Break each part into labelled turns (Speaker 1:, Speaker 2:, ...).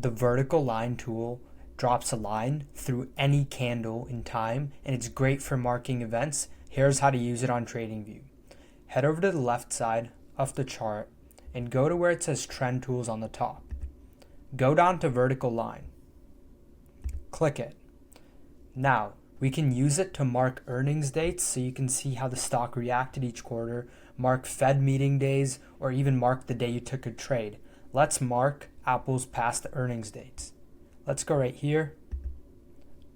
Speaker 1: The vertical line tool drops a line through any candle in time, and it's great for marking events. Here's how to use it on TradingView. Head over to the left side of the chart and go to where it says Trend Tools on the top. Go down to Vertical Line. Click it. Now, we can use it to mark earnings dates so you can see how the stock reacted each quarter, mark Fed meeting days, or even mark the day you took a trade. Let's mark Apple's past earnings dates. Let's go right here.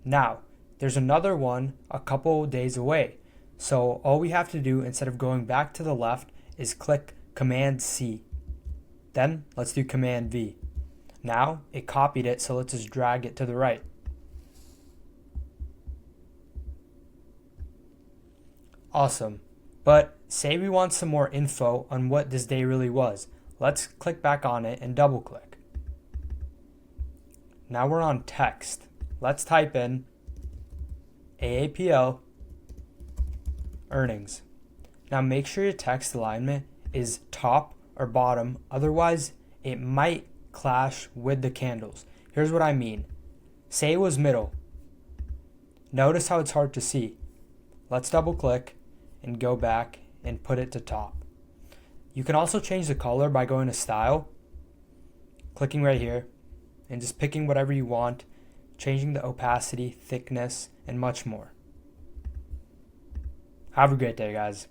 Speaker 1: Now, there's another one a couple days away. So all we have to do instead of going back to the left is click Command C. Then let's do Command V. Now it copied it, so let's just drag it to the right. Awesome. But say we want some more info on what this day really was. Let's click back on it and double click. Now we're on text. Let's type in AAPL earnings. Now make sure your text alignment is top or bottom, otherwise it might clash with the candles. Here's what I mean. Say it was middle. Notice how it's hard to see. Let's double click and go back and put it to top. You can also change the color by going to Style, clicking right here, and just picking whatever you want, changing the opacity, thickness, and much more. Have a great day, guys.